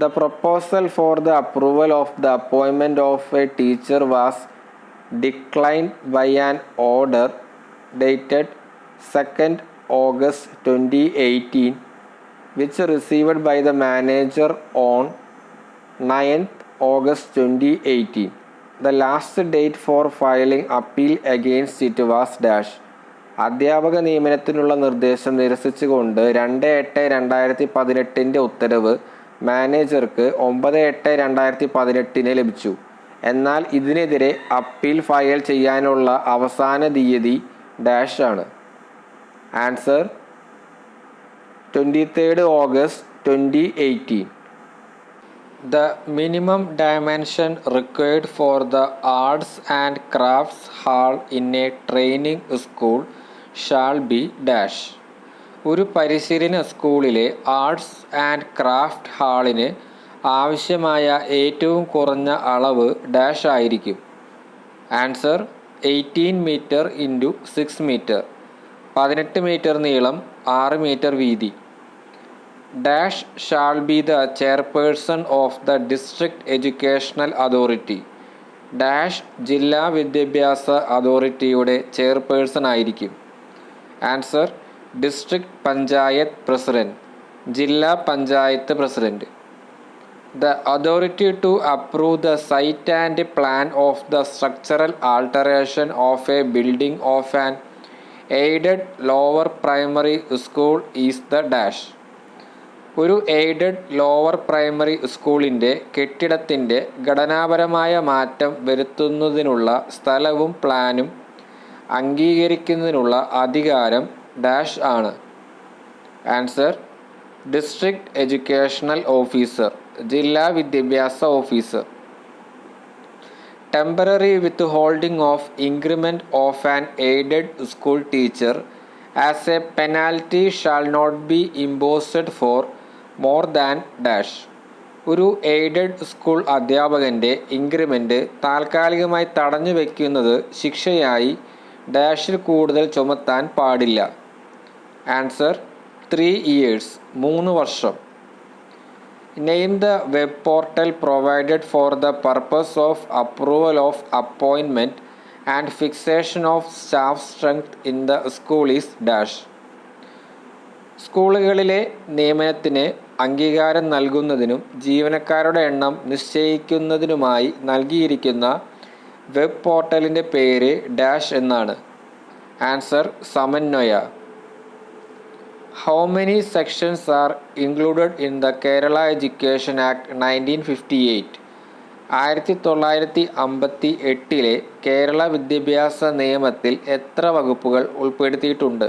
[SPEAKER 1] The proposal for the approval of the appointment of a teacher was declined by an order dated 2nd August 2018 which received by the manager on 9th August 2018. The last date for filing appeal against it was dash. അധ്യാപക നിയമനത്തിനുള്ള നിർദ്ദേശം നിരസിച്ചുകൊണ്ട് 2/8/2018 ഉത്തരവ് മാനേജർക്ക് 9/8/2018 ലഭിച്ചു. എന്നാൽ ഇതിനെതിരെ appeal file ചെയ്യാനുള്ള അവസാന തീയതി ഡാഷ് ആണ്. Answer 23rd August 2018. The minimum dimension required for the arts and crafts hall in a training school shall be dash. ഒരു പരിശീലന സ്കൂളിലെ ആർട്സ് ആൻഡ് ക്രാഫ്റ്റ് ഹാളിന് ആവശ്യമായ ഏറ്റവും കുറഞ്ഞ അളവ് ഡാഷ് ആയിരിക്കും. Answer 18 metre into 6 metre, 18 metre നീളം, 6 മീറ്റർ വീതി. Dash shall be the chairperson of the district educational authority. Dash ജില്ലാ വിദ്യാഭ്യാസ അതോറിറ്റിയുടെ ചെയർപേഴ്സൺ ആയിരിക്കും. ആൻസർ ഡിസ്ട്രിക്ട് പഞ്ചായത്ത് പ്രസിഡന്റ്, ജില്ലാ panchayat president. The authority to approve the site and plan of the structural alteration of a building of an aided lower primary school is the dash. ഒരു aided lower primary സ്കൂളിൻ്റെ കെട്ടിടത്തിൻ്റെ ഘടനാപരമായ മാറ്റം വരുത്തുന്നതിനുള്ള സ്ഥലവും പ്ലാനും അംഗീകരിക്കുന്നതിനുള്ള അധികാരം dash ആണ്. ആൻസർ ഡിസ്ട്രിക്ട് എഡ്യൂക്കേഷണൽ ഓഫീസർ, ജില്ലാ വിദ്യാഭ്യാസ officer. Temporary withholding of increment of an aided school teacher as a penalty shall not be imposed for more than dash. ഒരു എയ്ഡഡ് സ്കൂൾ അധ്യാപകൻ്റെ ഇൻക്രിമെൻ്റ് താൽക്കാലികമായി തടഞ്ഞു വയ്ക്കുന്നത് ശിക്ഷയായി ഡാഷിൽ കൂടുതൽ ചുമത്താൻ പാടില്ല. ആൻസർ 3 years, 3 വർഷം. Name the web portal provided for the purpose of approval of appointment and fixation of staff strength in the school is dash. സ്കൂളുകളിലെ നിയമനത്തിന് അംഗീകാരം നൽകുന്നതിനും ജീവനക്കാരുടെ എണ്ണം നിശ്ചയിക്കുന്നതിനുമായി നൽകിയിരിക്കുന്ന വെബ് പോർട്ടലിൻ്റെ പേര് ഡാഷ് എന്നാണ്. ആൻസർ സമന്വയ. How many sections are included in the Kerala Education Act 1958? 1958 Kerala വിദ്യാഭ്യാസ നിയമത്തിൽ എത്ര വകുപ്പുകൾ ഉൾപ്പെടുത്തിയിട്ടുണ്ട്?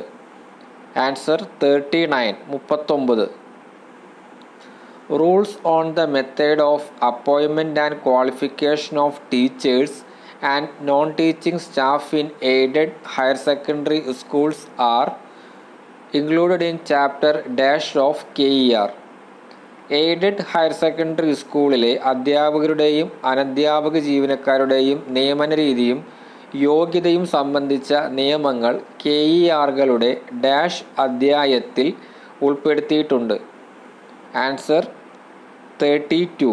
[SPEAKER 1] Answer 39, 39. Rules on the method of appointment and qualification of teachers and non-teaching staff in aided higher secondary schools are included in chapter dash of KER. Aided higher secondary സ്കൂളിലെ അധ്യാപകരുടെയും അനധ്യാപക ജീവനക്കാരുടെയും നിയമന രീതിയും യോഗ്യതയും സംബന്ധിച്ച നിയമങ്ങൾ KERകളുടെ ഡാഷ് അധ്യായത്തിൽ ഉൾപ്പെടുത്തിയിട്ടുണ്ട്. Answer 32.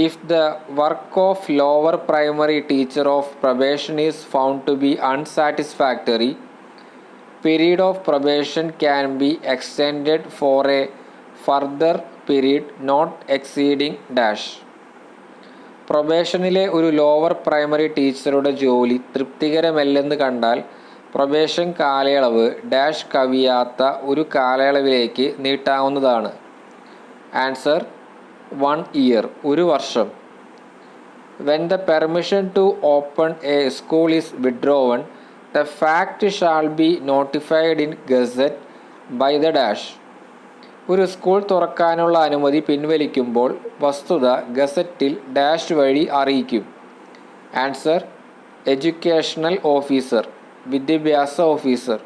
[SPEAKER 1] If the work of lower primary teacher of probation is found to be unsatisfactory, period of probation can be extended for a further period not exceeding dash. പ്രൊബേഷനിലെ ഒരു ലോവർ പ്രൈമറി ടീച്ചറുടെ ജോലി തൃപ്തികരമല്ലെന്ന് കണ്ടാൽ probation കാലയളവ് dash കവിയാത്ത ഒരു കാലയളവിലേക്ക് നീട്ടാവുന്നതാണ്. Answer 1 year, 1 വർഷം. When the permission to open a school is withdrawn, the fact shall be notified in Gazette by the dash. ഒരു school തുറക്കാനുള്ള അനുമതി പിൻവലിക്കുമ്പോൾ വസ്തുത ഗസറ്റിൽ ഡാഷ് വഴി അറിയിക്കും. ആൻസർ എഡ്യൂക്കേഷണൽ ഓഫീസർ, വിദ്യാഭ്യാസ officer.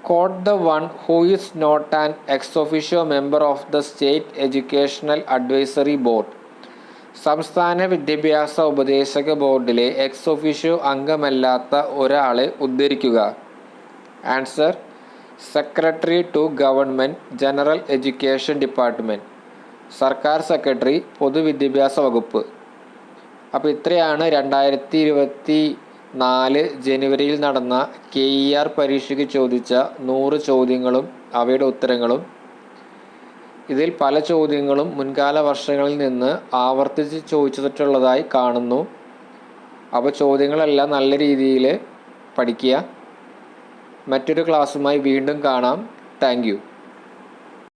[SPEAKER 1] Quote the one who is not an ex officio member of the State Educational Advisory Board. സംസ്ഥാന വിദ്യാഭ്യാസ ഉപദേശക ബോർഡിലെ എക്സ് ഒഫീഷ്യോ അംഗമല്ലാത്ത ഒരാളെ ഉദ്ധരിക്കുക. Answer secretary to government general education department, സർക്കാർ സെക്രട്ടറി, പൊതുവിദ്യാഭ്യാസ വകുപ്പ്. അപ്പോൾ ഇത്രയാണ് 2024 ജനുവരിയിൽ നടന്ന KER പരീക്ഷയ്ക്ക് ചോദിച്ച 100 ചോദ്യങ്ങളും അവയുടെ ഉത്തരങ്ങളും. ഇതിൽ പല ചോദ്യങ്ങളും മുൻകാല വർഷങ്ങളിൽ നിന്ന് ആവർത്തിച്ച് ചോദിച്ചിട്ടുള്ളതായി കാണുന്നു. അപ്പോൾ ചോദ്യങ്ങളെല്ലാം നല്ല രീതിയിൽ പഠിക്കുക. മറ്റൊരു ക്ലാസ്സുമായി വീണ്ടും കാണാം. Thank you.